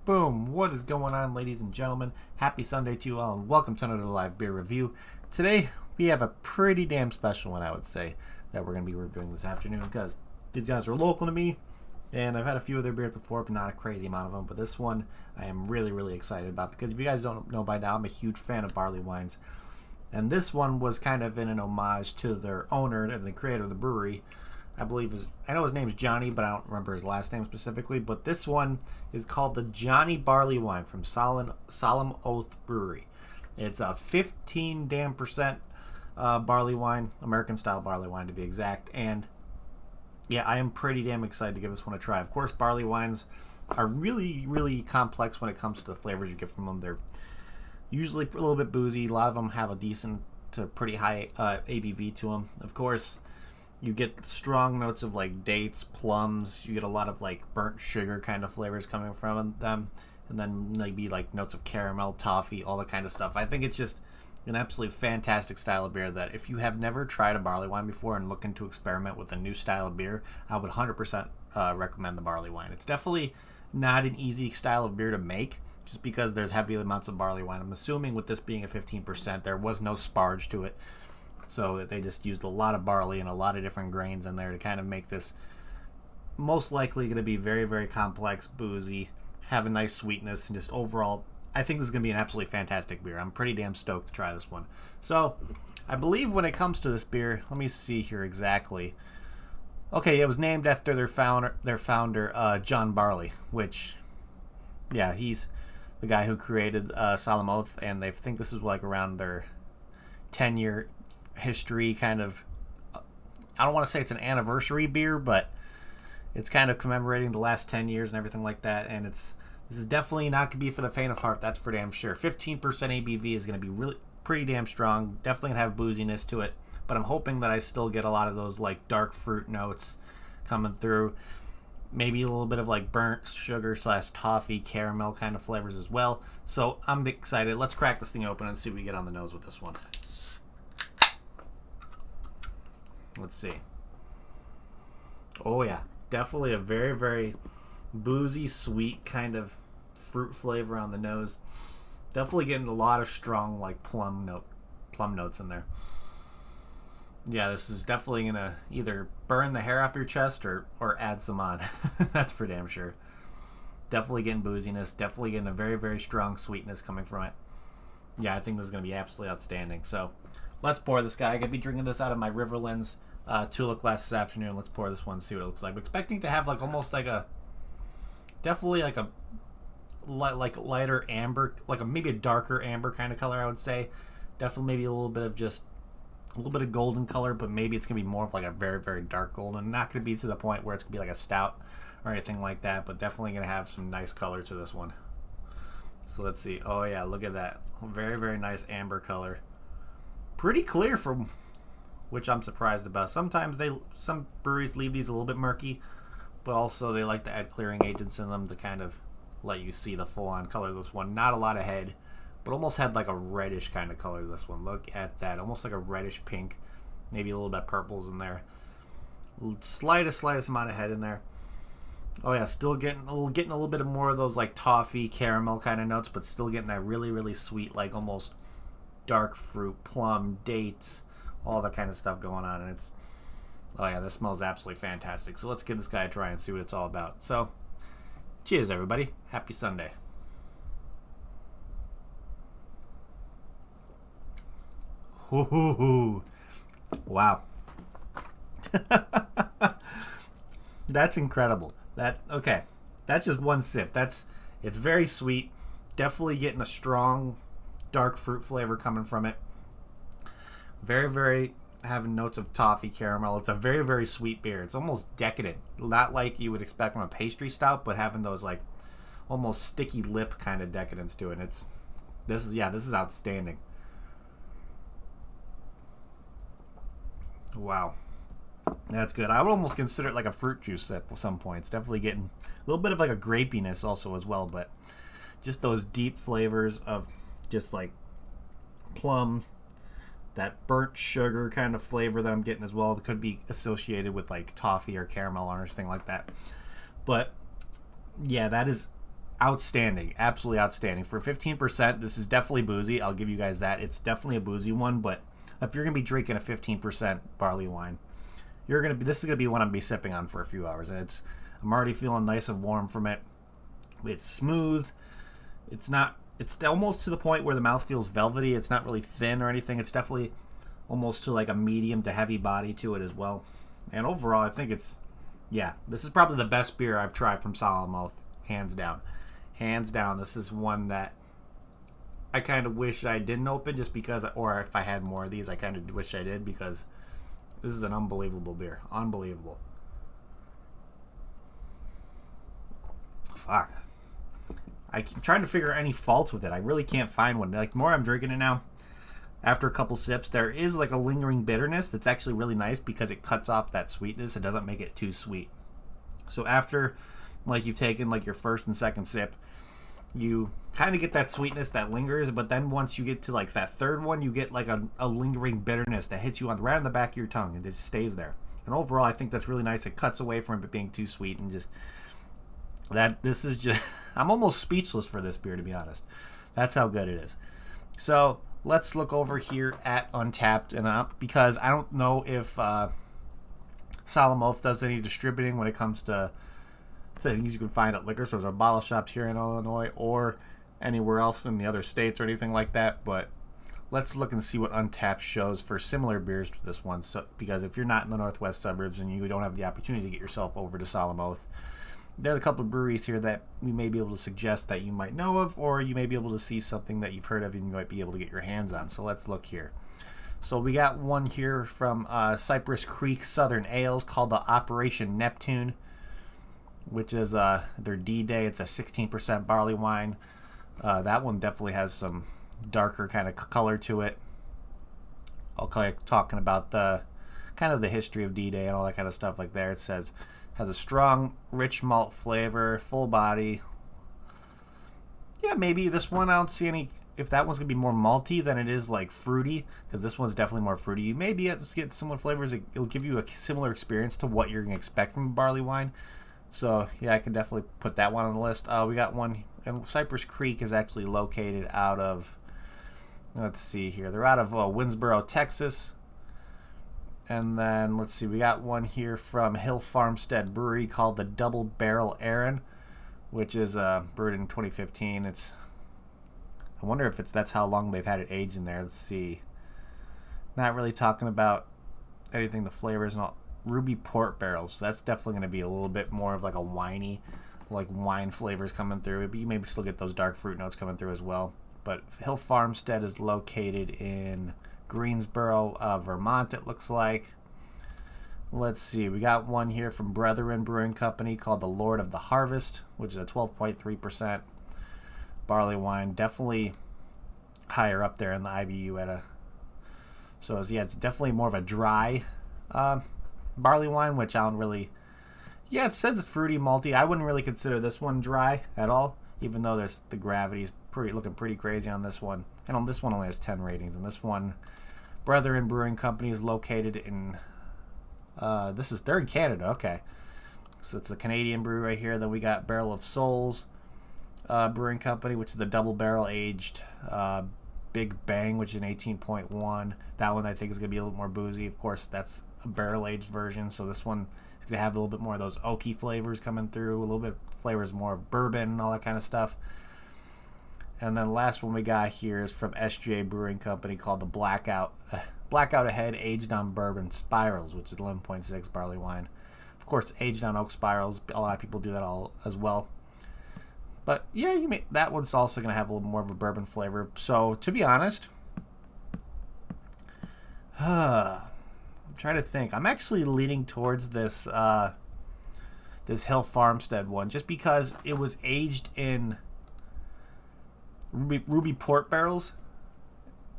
Boom! What is going on, ladies and gentlemen? Happy Sunday to you all, and welcome to another live beer review. Today, we have a pretty damn special one, I would say, that we're going to be reviewing this afternoon, because these guys are local to me, and I've had a few of their beers before, but not a crazy amount of them. But this one, I am really, really excited about, because if you guys don't know by now, I'm a huge fan of Barleywines. And this one was kind of in an homage to their owner and the creator of the brewery. I know his name's Johnny, but I don't remember his last name specifically. But this one is called the Johnny Barleywine from Solemn Oath Brewery. It's a 15 damn percent barley wine, American style barley wine to be exact. And yeah, I am pretty damn excited to give this one a try. Of course, barley wines are really, really complex when it comes to the flavors you get from them. They're usually a little bit boozy. A lot of them have a decent to pretty high ABV to them. Of course, you get strong notes of like dates, plums. You get a lot of like burnt sugar kind of flavors coming from them, and then maybe like notes of caramel, toffee, all that kind of stuff. I think it's just an absolutely fantastic style of beer that if you have never tried a barley wine before and looking to experiment with a new style of beer, I would 100% recommend the barley wine. It's definitely not an easy style of beer to make, just because there's heavy amounts of barley wine. I'm assuming with this being a 15%, there was no sparge to it. So they just used a lot of barley and a lot of different grains in there to kind of make this most likely going to be very, very complex, boozy, have a nice sweetness, and just overall, I think this is going to be an absolutely fantastic beer. I'm pretty damn stoked to try this one. So, I believe when it comes to this beer, let me see here exactly. Okay, it was named after their founder, John Barley, which, yeah, he's the guy who created Solemn Oath, and they think this is like around their 10-year history kind of. I don't want to say it's an anniversary beer, but it's kind of commemorating the last 10 years and everything like that. And this is definitely not going to be for the faint of heart, that's for damn sure. 15% ABV is going to be really pretty damn strong, definitely going to have booziness to it, but I'm hoping that I still get a lot of those like dark fruit notes coming through, maybe a little bit of like burnt sugar / toffee caramel kind of flavors as well. So I'm excited. Let's crack this thing open and see what we get on the nose with this one. Let's see. Oh yeah, definitely a very, very boozy, sweet kind of fruit flavor on the nose. Definitely getting a lot of strong like plum notes in there. Yeah, this is definitely gonna either burn the hair off your chest or add some on. That's for damn sure. Definitely getting booziness. Definitely getting a very, very strong sweetness coming from it. Yeah, I think this is gonna be absolutely outstanding. So let's pour this guy. I'm going to be drinking this out of my Riverlands tulip glass this afternoon. Let's pour this one and see what it looks like. I'm expecting to have like almost like a, definitely like a lighter amber, like maybe a darker amber kind of color, I would say. Definitely maybe a little bit of golden color, but maybe it's going to be more of like a very, very dark golden. Not going to be to the point where it's going to be like a stout or anything like that, but definitely going to have some nice color to this one. So let's see. Oh yeah, look at that. Very, very nice amber color. Pretty clear, from which I'm surprised about. Sometimes some breweries leave these a little bit murky, but also they like to add clearing agents in them to kind of let you see the full-on color of this one. Not a lot of head, but almost had like a reddish kind of color to this one. Look at that, almost like a reddish pink, maybe a little bit of purples in there. Slightest amount of head in there. Oh yeah, still getting a little bit of more of those like toffee, caramel kind of notes, but still getting that really, really sweet, like almost dark fruit, plum, dates, all that kind of stuff going on. And it's, oh yeah, this smells absolutely fantastic. So let's give this guy a try and see what it's all about. So cheers, everybody. Happy Sunday. Ooh, wow. That's incredible. Okay, that's just one sip. It's very sweet. Definitely getting a strong dark fruit flavor coming from it. Very, very having notes of toffee, caramel. It's a very, very sweet beer. It's almost decadent. Not like you would expect from a pastry stout, but having those like almost sticky lip kind of decadence to it. And this is outstanding. Wow. That's good. I would almost consider it like a fruit juice sip at some point. It's definitely getting a little bit of like a grapiness also as well, but just those deep flavors of just like plum, that burnt sugar kind of flavor that I'm getting as well. That could be associated with like toffee or caramel or anything like that. But yeah, that is outstanding, absolutely outstanding. For 15%, this is definitely boozy. I'll give you guys that. It's definitely a boozy one, but if you're going to be drinking a 15% barley wine, this is going to be one I'm going to be sipping on for a few hours. And I'm already feeling nice and warm from it. It's smooth. It's almost to the point where the mouth feels velvety. It's not really thin or anything. It's definitely almost to like a medium to heavy body to it as well. And overall, I think this is probably the best beer I've tried from Solemn, hands down. Hands down, this is one that I kind of wish I didn't open just because, or if I had more of these, I kind of wish I did, because this is an unbelievable beer. Unbelievable. Fuck. I'm trying to figure any faults with it. I really can't find one. Like, the more I'm drinking it now, after a couple sips, there is like a lingering bitterness that's actually really nice because it cuts off that sweetness. It doesn't make it too sweet. So after, like, you've taken like your first and second sip, you kind of get that sweetness that lingers, but then once you get to like that third one, you get like a lingering bitterness that hits you right on the back of your tongue, and it just stays there. And overall, I think that's really nice. It cuts away from it being too sweet, and just this is just I'm almost speechless for this beer, to be honest. That's how good it is. So let's look over here at Untapped, and because I don't know if Solemn does any distributing when it comes to things you can find at liquor stores or bottle shops here in Illinois or anywhere else in the other states or anything like that. But let's look and see what Untapped shows for similar beers to this one. So, because if you're not in the northwest suburbs and you don't have the opportunity to get yourself over to Solemn, there's a couple of breweries here that we may be able to suggest that you might know of, or you may be able to see something that you've heard of and you might be able to get your hands on. So let's look here. So we got one here from Cypress Creek Southern Ales called the Operation Neptune, which is their D-Day. It's a 16% barley wine. That one definitely has some darker kind of color to it. Okay, talking about the kind of the history of D-Day and all that kind of stuff like there. It says has a strong, rich malt flavor, full body. Yeah, maybe this one I don't see any. If that one's gonna be more malty than it is like fruity, because this one's definitely more fruity. You may be able to get similar flavors. It'll give you a similar experience to what you're gonna expect from a barley wine. So yeah, I can definitely put that one on the list. We got one, and Cypress Creek is actually located out of, let's see here, they're out of Winsboro, Texas. And then let's see, we got one here from Hill Farmstead Brewery called the Double Barrel Aaron, which is brewed in 2015. I wonder if that's how long they've had it aged in there. Let's see. Not really talking about anything, the flavors and all. Ruby port barrels. So that's definitely going to be a little bit more of like a winey, like wine flavors coming through. But you maybe still get those dark fruit notes coming through as well. But Hill Farmstead is located in Greensboro, Vermont, it looks like. Let's see. We got one here from Brethren Brewing Company called the Lord of the Harvest, which is a 12.3% barley wine. Definitely higher up there in the IBU So it's definitely more of a dry barley wine, which I don't really. Yeah, it says it's fruity, malty. I wouldn't really consider this one dry at all, even though there's the gravity's looking pretty crazy on this one. And on this one only has 10 ratings. And this one, Brethren Brewing Company, is located in. They're in Canada. Okay, so it's a Canadian brewery right here. Then we got Barrel of Souls Brewing Company, which is the double barrel aged Big Bang, which is an 18.1. That one I think is going to be a little more boozy. Of course, that's a barrel aged version, so this one is going to have a little bit more of those oaky flavors coming through, a little bit flavors more of bourbon and all that kind of stuff. And then the last one we got here is from SJ Brewing Company called the Blackout Ahead Aged on Bourbon Spirals, which is 11.6 barley wine. Of course, aged on oak spirals. A lot of people do that all as well. But yeah, that one's also going to have a little more of a bourbon flavor. So to be honest, I'm trying to think. I'm actually leaning towards this Hill Farmstead one, just because it was aged in ruby port barrels.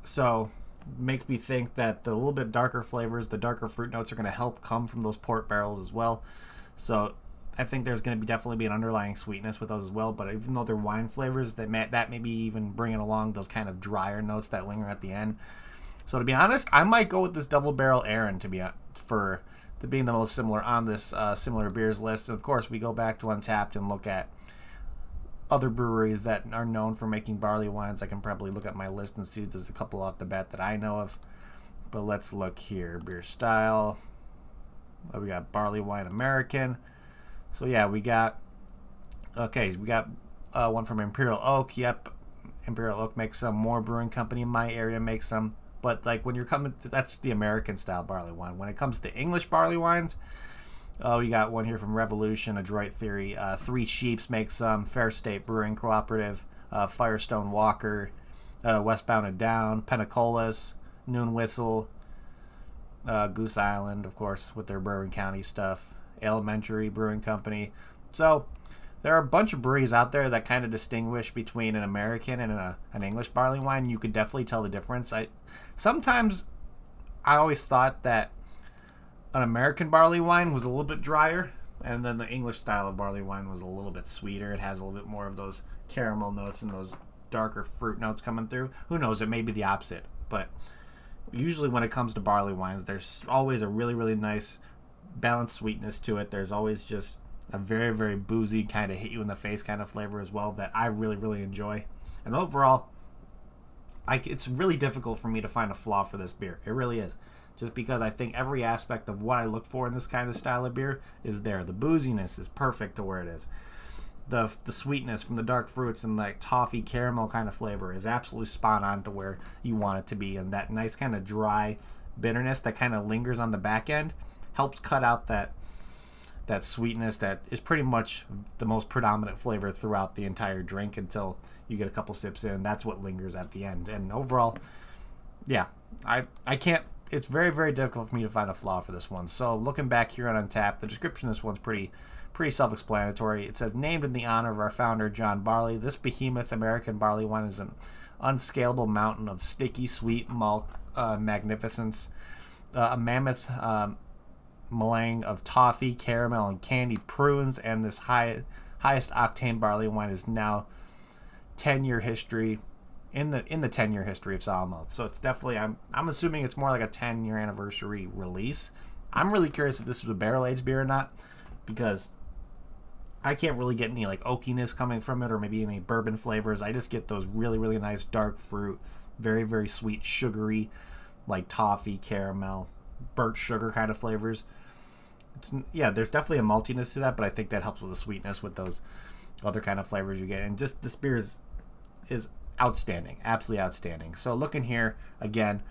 So makes me think that the little bit darker flavors, the darker fruit notes, are going to help come from those port barrels as well. So I think there's going to definitely be an underlying sweetness with those as well. But even though they're wine flavors, that may be even bringing along those kind of drier notes that linger at the end. So to be honest, I might go with this Double Barrel Aaron for being the most similar on this similar beers list. And of course, we go back to Untapped and look at other breweries that are known for making barley wines. I can probably look at my list and see if there's a couple off the bat that I know of. But let's look here. Beer style. We got Barleywine American. So yeah, we got one from Imperial Oak. Yep, Imperial Oak makes some. More Brewing Company in my area makes some. But like when you're coming to, that's the American style barley wine. When it comes to English barley wines, you got one here from Revolution, Adroit Theory. Three Sheeps makes some. Fair State Brewing Cooperative. Firestone Walker. Westbound and Down. Pensacolas. Noon Whistle. Goose Island, of course, with their Bourbon County stuff. Elementary Brewing Company. So there are a bunch of breweries out there that kind of distinguish between an American and an English barley wine. You could definitely tell the difference. Sometimes I always thought that an American barley wine was a little bit drier, and then the English style of barley wine was a little bit sweeter. It has a little bit more of those caramel notes and those darker fruit notes coming through. Who knows? It may be the opposite. But usually when it comes to barley wines, there's always a really, really nice balanced sweetness to it. There's always just a very, very boozy kind of hit you in the face kind of flavor as well that I really, really enjoy. And overall, it's really difficult for me to find a flaw for this beer. It really is. Just because I think every aspect of what I look for in this kind of style of beer is there. The booziness is perfect to where it is. The sweetness from the dark fruits and like toffee caramel kind of flavor is absolutely spot on to where you want it to be. And that nice kind of dry bitterness that kind of lingers on the back end helps cut out that sweetness that is pretty much the most predominant flavor throughout the entire drink until you get a couple sips in. That's what lingers at the end. And overall, yeah, I can't. It's very, very difficult for me to find a flaw for this one. So looking back here on Untapped, the description of this one's pretty self-explanatory. It says, named in the honor of our founder, John Barley, this behemoth American barley wine is an unscalable mountain of sticky, sweet malt magnificence, a mammoth melange of toffee, caramel, and candied prunes, and this highest octane barley wine is now 10-year history in the 10-year history of Solemn. So it's definitely, I'm assuming it's more like a 10-year anniversary release. I'm really curious if this was a barrel-aged beer or not, because I can't really get any like oakiness coming from it or maybe any bourbon flavors. I just get those really, really nice dark fruit, very, very sweet, sugary, like toffee, caramel, burnt sugar kind of flavors. There's definitely a maltiness to that, but I think that helps with the sweetness with those other kind of flavors you get. And just this beer is outstanding, absolutely outstanding. So looking here again,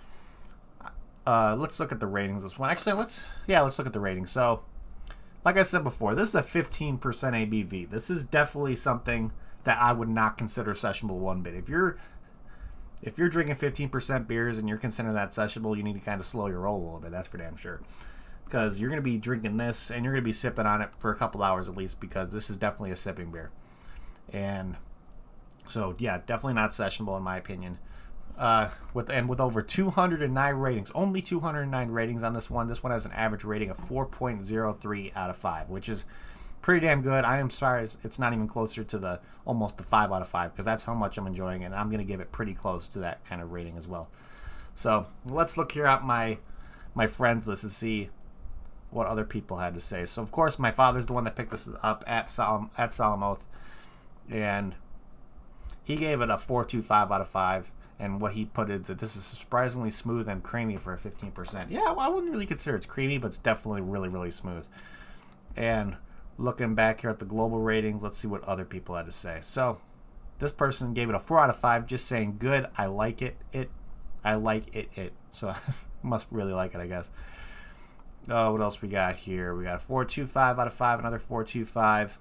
let's look at the ratings. This one, actually, let's look at the ratings. So, like I said before, this is a 15% ABV. This is definitely something that I would not consider sessionable one bit. If you're drinking 15% beers and you're considering that sessionable, you need to kind of slow your roll a little bit. That's for damn sure. Because you're going to be drinking this and you're going to be sipping on it for a couple hours at least, because this is definitely a sipping beer. And so, yeah, definitely not sessionable in my opinion. With over 209 ratings, only 209 ratings on this one. This one has an average rating of 4.03 out of 5, which is pretty damn good. I am sorry it's not even closer to almost the 5 out of 5, because that's how much I'm enjoying it. And I'm going to give it pretty close to that kind of rating as well. So let's look here at my friends list and see what other people had to say. So of course my father's the one that picked this up at Solemn Oath, and he gave it a 4.25 out of 5. And what he put is that this is surprisingly smooth and creamy for a 15%. Yeah, well, I wouldn't really consider it's creamy, but it's definitely really, really smooth. And looking back here at the global ratings, let's see what other people had to say. So this person gave it a 4 out of 5, just saying good. I like it. I like it. So must really like it, I guess. What else we got here? We got a 4.25 out of 5, another 4.25.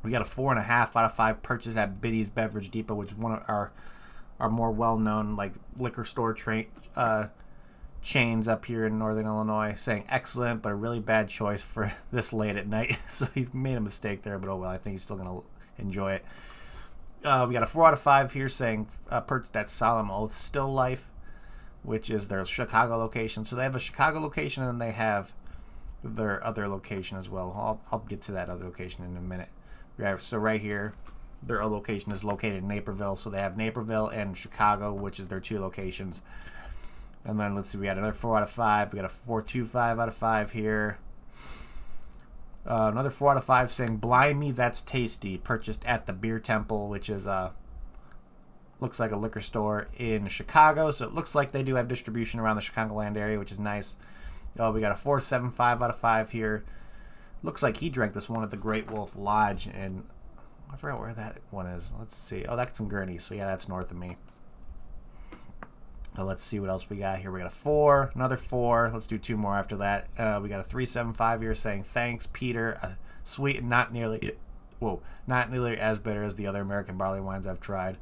We got a 4.5 out of 5 purchase at Biddy's Beverage Depot, which is one of our more well-known like liquor store chains up here in Northern Illinois, saying excellent, but a really bad choice for this late at night. So he's made a mistake there, but oh well, I think he's still going to enjoy it. We got a 4 out of 5 here saying purchase that Solemn Oath Still Life, which is their Chicago location. So they have a Chicago location and they have their other location as well. I'll get to that other location in a minute. So right here, their other location is located in Naperville. So they have Naperville and Chicago, which is their two locations. And then let's see, we got another 4 out of 5. We got a 4.25 out of 5 here. Another 4 out of 5 saying, "Blimey, that's tasty." Purchased at the Beer Temple, which is looks like a liquor store in Chicago. So it looks like they do have distribution around the Chicagoland area, which is nice. We got a 4.75 out of 5 here. Looks like he drank this one at the Great Wolf Lodge, and I forgot where that one is. Let's see. Oh, that's in Gurney, so yeah, that's north of me. Let's see what else we got here. We got a 4, another 4. Let's do 2 more after that. We got a 3.75 here saying, "Thanks, Peter. Sweet and not nearly as bitter as the other American barley wines I've tried."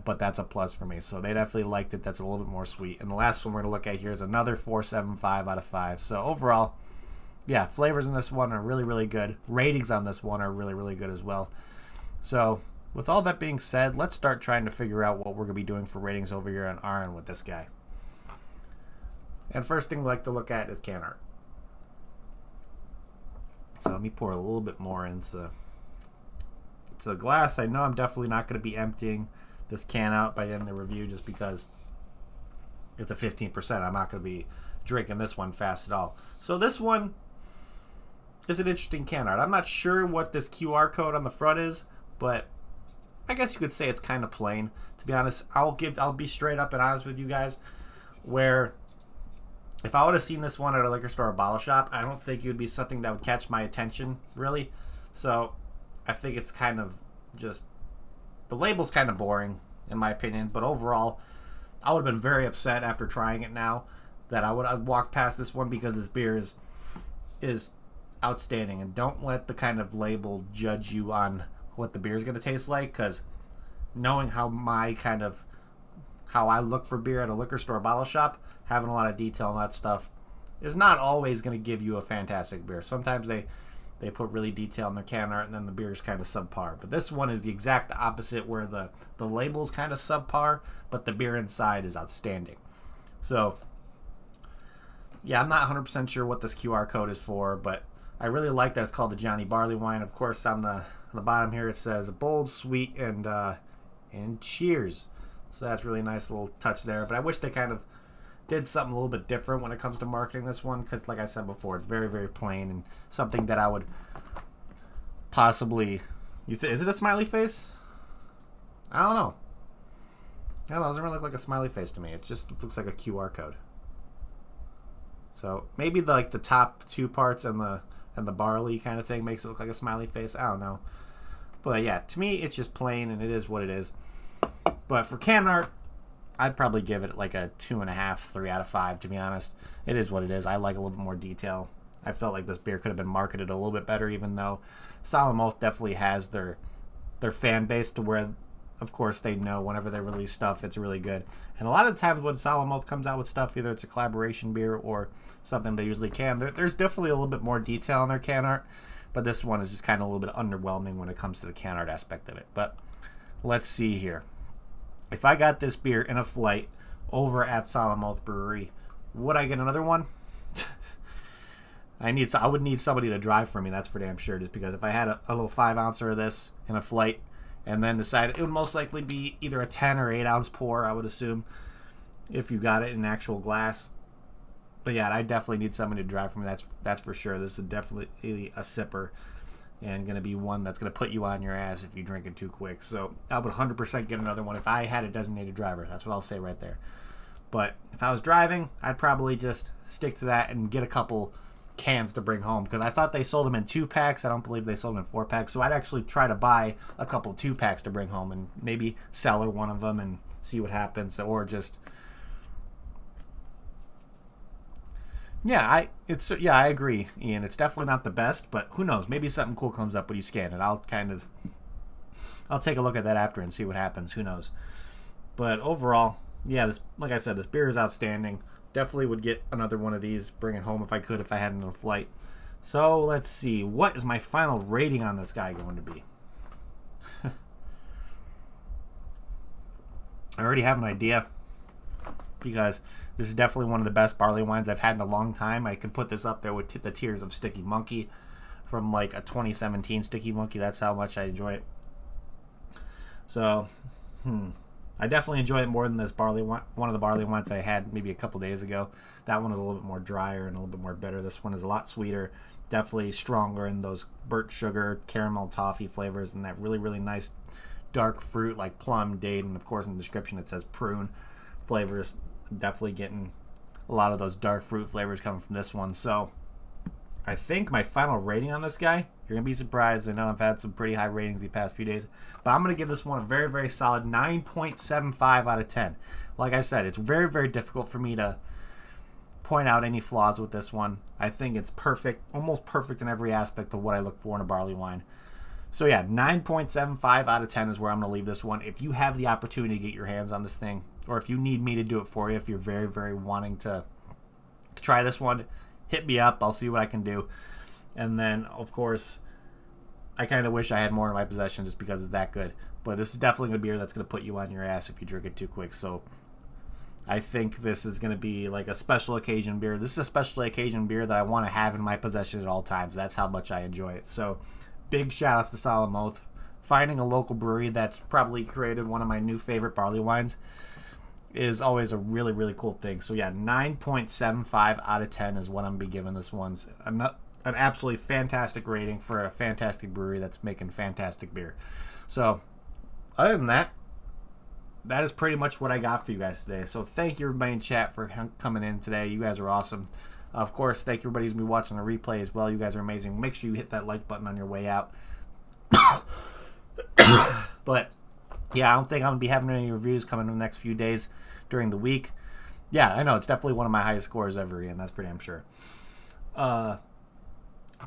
But that's a plus for me. So they definitely liked it. That's a little bit more sweet. And the last one we're going to look at here is another 4.75 out of 5. So overall, yeah, flavors in this one are really, really good. Ratings on this one are really, really good as well. So with all that being said, let's start trying to figure out what we're going to be doing for ratings over here on RN with this guy. And first thing we like to look at is can art. So let me pour a little bit more into the glass. I know I'm definitely not going to be emptying this can out by the end of the review just because it's a 15%. I'm not going to be drinking this one fast at all. So this one is an interesting can art. I'm not sure what this QR code on the front is, but I guess you could say it's kind of plain. To be honest, I'll be straight up and honest with you guys, where if I would have seen this one at a liquor store or bottle shop, I don't think it would be something that would catch my attention, really. So I think it's kind of just, the label's kind of boring, in my opinion. But overall, I would have been very upset after trying it now that I'd walk past this one, because this beer is outstanding. And don't let the kind of label judge you on what the beer is going to taste like, because knowing how I look for beer at a liquor store or bottle shop, having a lot of detail on that stuff is not always going to give you a fantastic beer. Sometimes they put really detail in their can art, and then the beer is kind of subpar. But this one is the exact opposite, where the label is kind of subpar, but the beer inside is outstanding. So yeah, I'm not 100% sure what this QR code is for, but I really like that it's called the Johnny Barleywine. Of course, on the bottom here it says bold, sweet, and cheers. So that's really nice little touch there. But I wish they kind of did something a little bit different when it comes to marketing this one, because like I said before, it's very, very plain, and something that I would possibly... is it a smiley face? I don't know. It doesn't really look like a smiley face to me. It just looks like a QR code. So maybe the top 2 parts and the barley kind of thing makes it look like a smiley face. I don't know. But yeah, to me, it's just plain, and it is what it is. But for can art, I'd probably give it like a 2.5, 3 out of 5, to be honest. It is what it is. I like a little bit more detail. I felt like this beer could have been marketed a little bit better, even though Solemn Oath definitely has their fan base, to where, of course, they know whenever they release stuff, it's really good. And a lot of the times when Solemn Oath comes out with stuff, either it's a collaboration beer or something they usually can, there's definitely a little bit more detail on their can art. But this one is just kind of a little bit underwhelming when it comes to the can art aspect of it. But let's see here. If I got this beer in a flight over at Solemn Oath Brewery, would I get another one? I would need somebody to drive for me, that's for damn sure. Just because if I had a little 5-ouncer of this in a flight, and then decided, it would most likely be either a 10 or 8 ounce pour, I would assume, if you got it in actual glass. But yeah, I definitely need somebody to drive for me. That's for sure. This is definitely a sipper, and going to be one that's going to put you on your ass if you drink it too quick. So I would 100% get another one if I had a designated driver. That's what I'll say right there. But if I was driving, I'd probably just stick to that and get a couple cans to bring home, because I thought they sold them in 2-packs. I don't believe they sold them in 4-packs. So I'd actually try to buy a couple 2-packs to bring home and maybe cellar one of them and see what happens, or just... I agree, Ian. It's definitely not the best, but who knows? Maybe something cool comes up when you scan it. I'll take a look at that after and see what happens. Who knows? But overall, yeah, like I said, this beer is outstanding. Definitely would get another one of these, bring it home if I could, if I had it on a flight. So let's see. What is my final rating on this guy going to be? I already have an idea, because this is definitely one of the best barley wines I've had in a long time. I could put this up there with the Tears of Sticky Monkey from like a 2017 Sticky Monkey. That's how much I enjoy it. So, I definitely enjoy it more than this barley wine, one of the barley wines I had maybe a couple days ago. That one was a little bit more drier and a little bit more bitter. This one is a lot sweeter. Definitely stronger in those burnt sugar, caramel, toffee flavors, and that really, really nice dark fruit like plum, date, and of course in the description it says prune flavors. Definitely getting a lot of those dark fruit flavors coming from this one. So I think my final rating on this guy, you're going to be surprised. I know I've had some pretty high ratings the past few days, but I'm going to give this one a very, very solid 9.75 out of 10. Like I said, it's very, very difficult for me to point out any flaws with this one. I think it's perfect, almost perfect in every aspect of what I look for in a barley wine. So yeah, 9.75 out of 10 is where I'm going to leave this one. If you have the opportunity to get your hands on this thing, or if you need me to do it for you, if you're very, very wanting to try this one, hit me up. I'll see what I can do. And then, of course, I kind of wish I had more in my possession just because it's that good. But this is definitely a beer that's going to put you on your ass if you drink it too quick. So I think this is going to be like a special occasion beer. This is a special occasion beer that I want to have in my possession at all times. That's how much I enjoy it. So big shout outs to Solemn. Finding a local brewery that's probably created one of my new favorite barley wines is always a really, really cool thing. So yeah, 9.75 out of 10 is what I'm going to be giving this one. An absolutely fantastic rating for a fantastic brewery that's making fantastic beer. So other than that, that is pretty much what I got for you guys today. So thank you everybody in chat for coming in today. You guys are awesome. Of course, thank you everybody who's been watching the replay as well. You guys are amazing. Make sure you hit that like button on your way out. But yeah, I don't think I'm going to be having any reviews coming in the next few days during the week. Yeah, I know. It's definitely one of my highest scores ever, and that's pretty damn sure.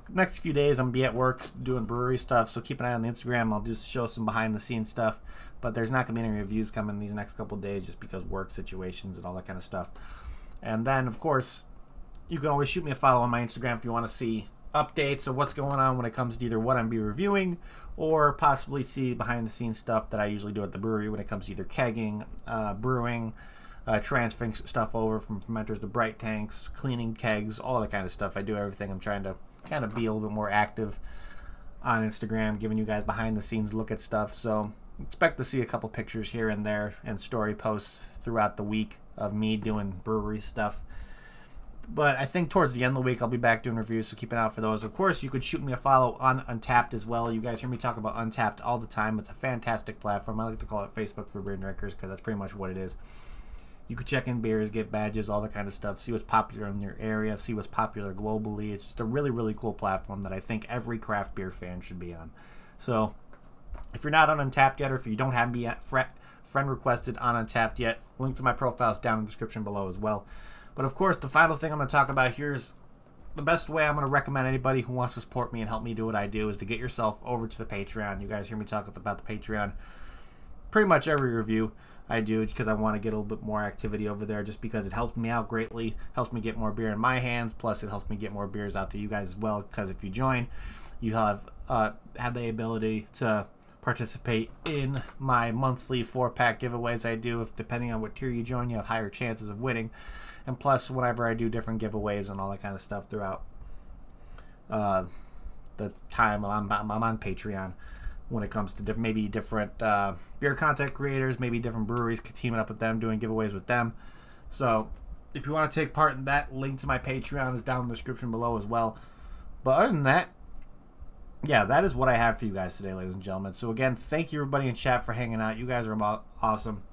Next few days, I'm going to be at work doing brewery stuff, so keep an eye on the Instagram. I'll just show some behind-the-scenes stuff, but there's not going to be any reviews coming these next couple days just because work situations and all that kind of stuff. And then, of course, you can always shoot me a follow on my Instagram if you want to see updates of what's going on when it comes to either what I'm be reviewing or possibly see behind the scenes stuff that I usually do at the brewery when it comes to either kegging, brewing, transferring stuff over from fermenters to bright tanks, cleaning kegs, all that kind of stuff. I do everything. I'm trying to kind of be a little bit more active on Instagram, giving you guys behind the scenes look at stuff. So expect to see a couple pictures here and there and story posts throughout the week of me doing brewery stuff. But I think towards the end of the week, I'll be back doing reviews, so keep an eye out for those. Of course, you could shoot me a follow on Untapped as well. You guys hear me talk about Untapped all the time. It's a fantastic platform. I like to call it Facebook for beer drinkers because that's pretty much what it is. You could check in beers, get badges, all that kind of stuff, see what's popular in your area, see what's popular globally. It's just a really, really cool platform that I think every craft beer fan should be on. So if you're not on Untapped yet, or if you don't have me friend requested on Untapped yet, link to my profile is down in the description below as well. But of course, the final thing I'm going to talk about here is the best way I'm going to recommend anybody who wants to support me and help me do what I do is to get yourself over to the Patreon. You guys hear me talk about the Patreon pretty much every review I do because I want to get a little bit more activity over there just because it helps me out greatly, helps me get more beer in my hands, plus it helps me get more beers out to you guys as well because if you join, you have the ability to participate in my monthly 4-pack giveaways I do. If depending on what tier you join, you have higher chances of winning. And plus, whenever I do different giveaways and all that kind of stuff throughout the time I'm on Patreon, when it comes to maybe different beer content creators, maybe different breweries, teaming up with them, doing giveaways with them. So if you want to take part in that, link to my Patreon is down in the description below as well. But other than that, yeah, that is what I have for you guys today, ladies and gentlemen. So again, thank you everybody in chat for hanging out. You guys are awesome.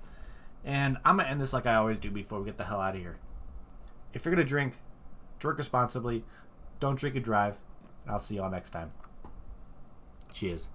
And I'm going to end this like I always do before we get the hell out of here. If you're going to drink responsibly. Don't drink and drive. I'll see you all next time. Cheers.